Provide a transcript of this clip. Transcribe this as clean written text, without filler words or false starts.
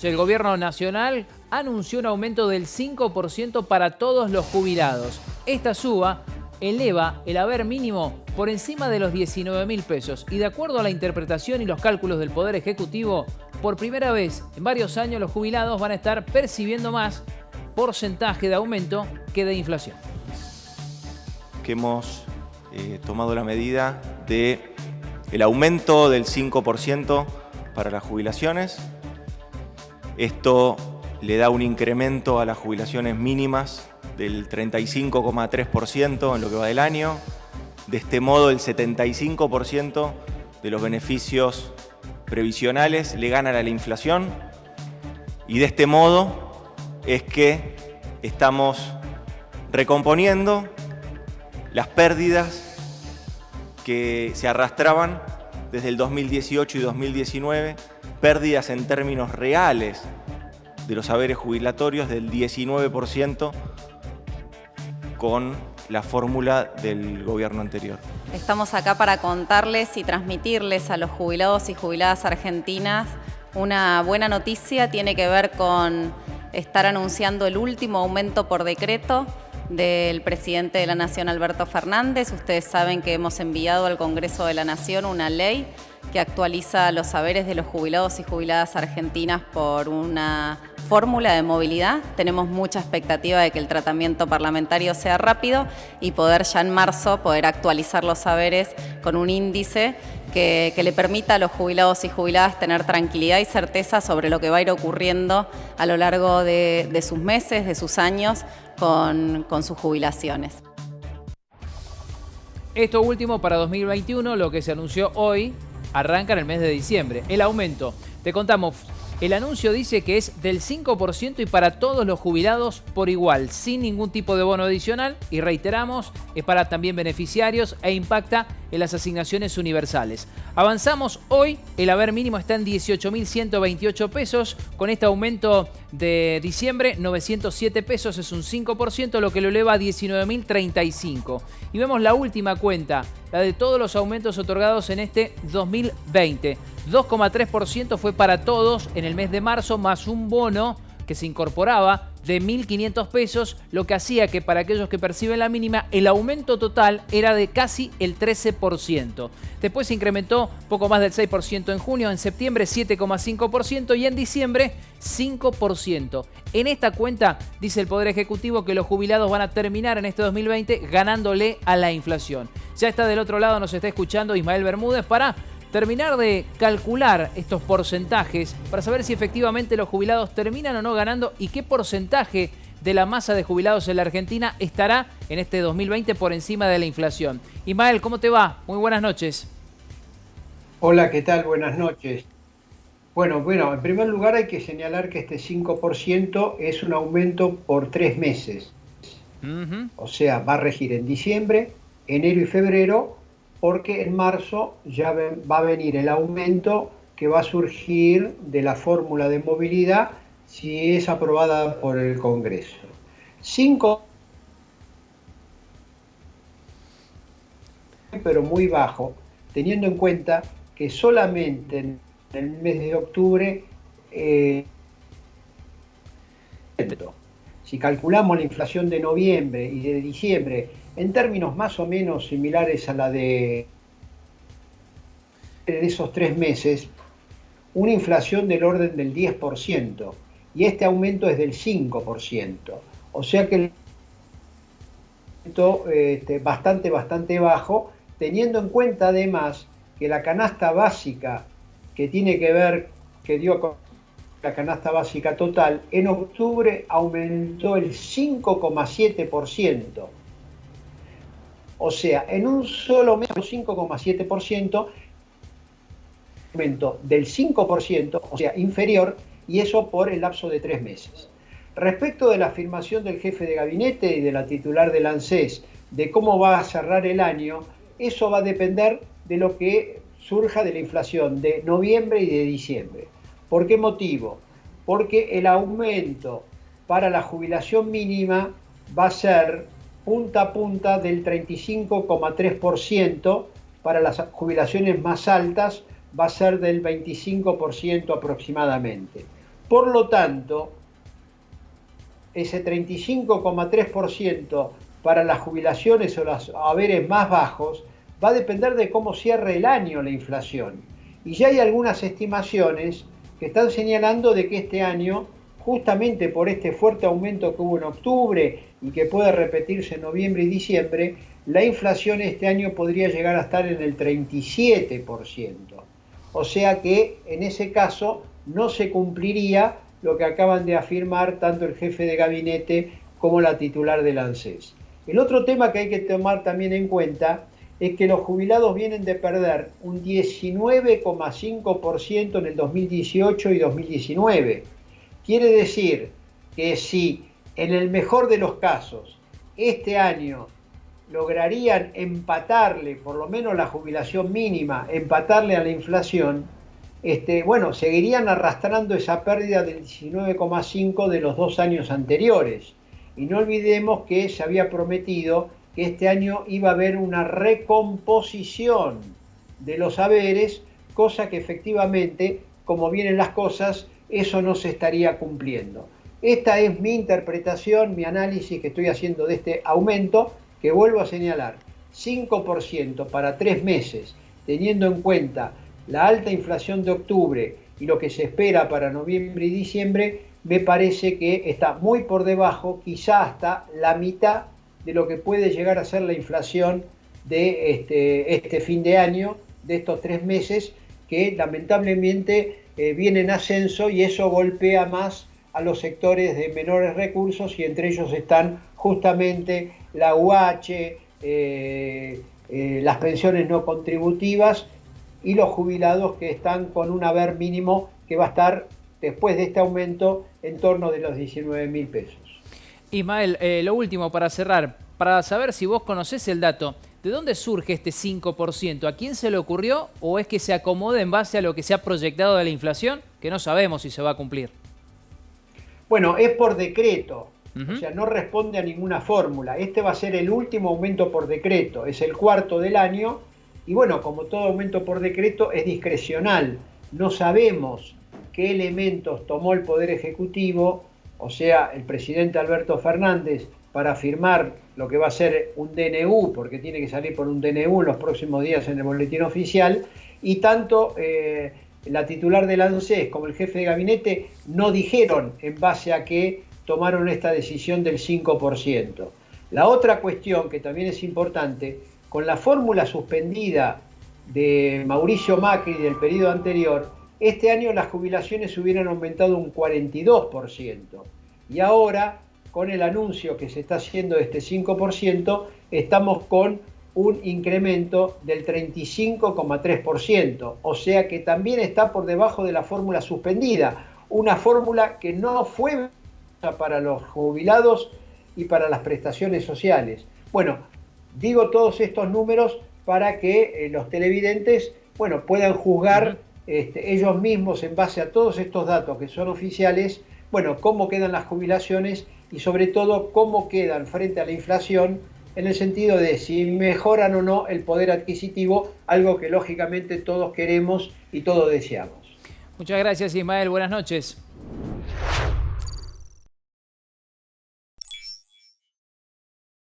El gobierno nacional anunció un aumento del 5% para todos los jubilados. Esta suba eleva el haber mínimo por encima de los 19.000 pesos y de acuerdo a la interpretación y los cálculos del Poder Ejecutivo, por primera vez en varios años los jubilados van a estar percibiendo más porcentaje de aumento que de inflación. Que hemos tomado la medida del aumento del 5% para las jubilaciones. Esto le da un incremento a las jubilaciones mínimas del 35,3% en lo que va del año. De este modo, el 75% de los beneficios previsionales le ganan a la inflación. Y de este modo es que estamos recomponiendo las pérdidas que se arrastraban desde el 2018 y 2019, pérdidas en términos reales de los haberes jubilatorios del 19% con la fórmula del gobierno anterior. Estamos acá para contarles y transmitirles a los jubilados y jubiladas argentinas una buena noticia. Tiene que ver con estar anunciando el último aumento por decreto del presidente de la Nación, Alberto Fernández. Ustedes saben que hemos enviado al Congreso de la Nación una ley que actualiza los saberes de los jubilados y jubiladas argentinas por una fórmula de movilidad. Tenemos mucha expectativa de que el tratamiento parlamentario sea rápido y poder ya en marzo poder actualizar los saberes con un índice que le permita a los jubilados y jubiladas tener tranquilidad y certeza sobre lo que va a ir ocurriendo a lo largo de sus meses, de sus años con sus jubilaciones. Esto último para 2021, lo que se anunció hoy, arranca en el mes de diciembre. El aumento, te contamos, el anuncio dice que es del 5% y para todos los jubilados por igual, sin ningún tipo de bono adicional. Y reiteramos, es para también beneficiarios e impacta en las asignaciones universales. Avanzamos hoy, el haber mínimo está en 18.128 pesos. Con este aumento de diciembre, 907 pesos es un 5%, lo que lo eleva a 19.035. Y vemos la última cuenta, la de todos los aumentos otorgados en este 2020. 2,3% fue para todos en el mes de marzo, más un bono que se incorporaba de 1.500 pesos, lo que hacía que para aquellos que perciben la mínima, el aumento total era de casi el 13%. Después se incrementó poco más del 6% en junio, en septiembre 7,5% y en diciembre 5%. En esta cuenta dice el Poder Ejecutivo que los jubilados van a terminar en este 2020 ganándole a la inflación. Ya está del otro lado, nos está escuchando Ismael Bermúdez para terminar de calcular estos porcentajes para saber si efectivamente los jubilados terminan o no ganando y qué porcentaje de la masa de jubilados en la Argentina estará en este 2020 por encima de la inflación. Ismael, ¿cómo te va? Muy buenas noches. Hola, ¿qué tal? Buenas noches. Bueno, en primer lugar hay que señalar que este 5% es un aumento por 3 meses. O sea, va a regir en diciembre, enero y febrero, porque en marzo ya va a venir el aumento que va a surgir de la fórmula de movilidad si es aprobada por el Congreso. 5, pero muy bajo, teniendo en cuenta que solamente en el mes de octubre, si calculamos la inflación de noviembre y de diciembre en términos más o menos similares a la de esos 3 meses, una inflación del orden del 10%, y este aumento es del 5%. O sea que el aumento bastante bajo, teniendo en cuenta además que la canasta básica que tiene que ver, que dio con la canasta básica total, en octubre aumentó el 5,7%. O sea, en un solo mes, 5,7%, aumento del 5%, o sea, inferior, y eso por el lapso de 3 meses. Respecto de la afirmación del jefe de gabinete y de la titular del ANSES de cómo va a cerrar el año, eso va a depender de lo que surja de la inflación de noviembre y de diciembre. ¿Por qué motivo? Porque el aumento para la jubilación mínima va a ser punta a punta del 35,3%, para las jubilaciones más altas va a ser del 25% aproximadamente. Por lo tanto, ese 35,3% para las jubilaciones o los haberes más bajos va a depender de cómo cierre el año la inflación. Y ya hay algunas estimaciones que están señalando de que este año, justamente por este fuerte aumento que hubo en octubre y que puede repetirse en noviembre y diciembre, la inflación este año podría llegar a estar en el 37%. O sea que en ese caso no se cumpliría lo que acaban de afirmar tanto el jefe de gabinete como la titular del ANSES. El otro tema que hay que tomar también en cuenta es que los jubilados vienen de perder un 19,5% en el 2018 y 2019. Quiere decir que si en el mejor de los casos este año lograrían empatarle, por lo menos la jubilación mínima, empatarle a la inflación, bueno, seguirían arrastrando esa pérdida del 19,5 de los 2 años anteriores. Y no olvidemos que se había prometido que este año iba a haber una recomposición de los haberes, cosa que efectivamente, como vienen las cosas, eso no se estaría cumpliendo. Esta es mi interpretación, mi análisis que estoy haciendo de este aumento, que vuelvo a señalar, 5% para 3 meses, teniendo en cuenta la alta inflación de octubre y lo que se espera para noviembre y diciembre, me parece que está muy por debajo, quizá hasta la mitad de lo que puede llegar a ser la inflación de este fin de año, de estos 3 meses, que lamentablemente viene en ascenso, y eso golpea más a los sectores de menores recursos, y entre ellos están justamente la UH, las pensiones no contributivas y los jubilados, que están con un haber mínimo que va a estar, después de este aumento, en torno de los 19.000 pesos. Ismael, lo último para cerrar, para saber si vos conocés el dato, ¿de dónde surge este 5%? ¿A quién se le ocurrió o es que se acomoda en base a lo que se ha proyectado de la inflación, que no sabemos si se va a cumplir? Bueno, es por decreto, o sea, no responde a ninguna fórmula. Este va a ser el último aumento por decreto, es el 4º del año, y bueno, como todo aumento por decreto es discrecional. No sabemos qué elementos tomó el Poder Ejecutivo, o sea, el presidente Alberto Fernández, para firmar lo que va a ser un DNU, porque tiene que salir por un DNU en los próximos días en el boletín oficial, y tanto la titular del ANSES como el jefe de gabinete no dijeron en base a qué tomaron esta decisión del 5%. La otra cuestión que también es importante, con la fórmula suspendida de Mauricio Macri del periodo anterior, este año las jubilaciones hubieran aumentado un 42%. Y ahora, con el anuncio que se está haciendo de este 5%, estamos con un incremento del 35,3%. O sea que también está por debajo de la fórmula suspendida. Una fórmula que no fue para los jubilados y para las prestaciones sociales. Bueno, digo todos estos números para que los televidentes, bueno, puedan juzgar ellos mismos en base a todos estos datos que son oficiales, bueno, cómo quedan las jubilaciones y sobre todo cómo quedan frente a la inflación, en el sentido de si mejoran o no el poder adquisitivo, algo que lógicamente todos queremos y todos deseamos. Muchas gracias, Ismael. Buenas noches.